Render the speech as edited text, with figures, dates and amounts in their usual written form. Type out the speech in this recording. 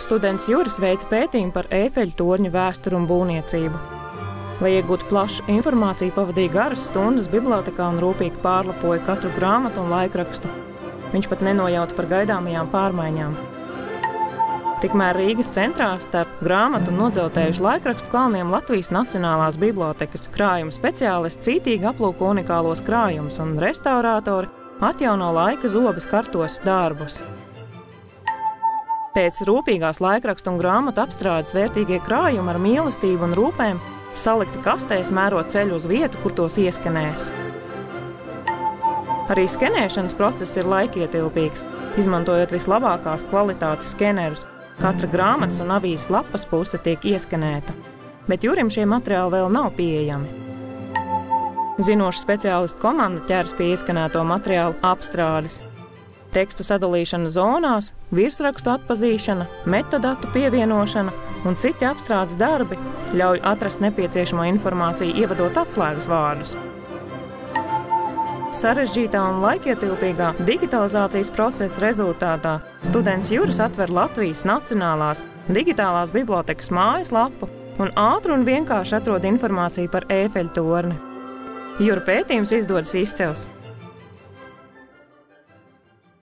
Students Juris veica pētījumu par Ēfeļa torņa vēsturi un būvniecību. Lai iegūtu plašu informāciju, pavadīja garas stundas bibliotekā un rūpīgi pārlapoja katru grāmatu un laikrakstu. Viņš pat nenojauta par gaidāmajām pārmaiņām. Tikmēr Rīgas centrā starp grāmatu un nodzeltējušu laikrakstu kalniem Latvijas Nacionālās bibliotekas krājuma speciālisti cītīgi aplūko unikālos krājumus un restaurātori atjauno laika zobes kartos darbus. Pēc rūpīgās laikrakstu un grāmatu apstrādes vērtīgie krājumi ar mīlestību un rūpēm salikti kastēs, mērot ceļu uz vietu, kur tos ieskenēs. Arī skenēšanas process ir laikietilpīgs, izmantojot vislabākās kvalitātes skenerus. Katra grāmatas un avīzes lapas puse tiek ieskenēta, bet Jurim šie materiāli vēl nav pieejami. Zinoša speciālistu komanda ķers pie ieskenēto materiālu apstrādes. Tekstu sadalīšana zonās, virsrakstu atpazīšana, metadatu pievienošana un citi apstrādes darbi ļauj atrast nepieciešamo informāciju, ievadot atslēgas vārdus. Sarežģītā un laikietilpīgā digitalizācijas procesa rezultātā students Juris atver Latvijas Nacionālās digitālās bibliotekas mājaslapu un ātri un vienkārši atrod informāciju par Ēfeļa torni. Jura pētījums izdodas izcils.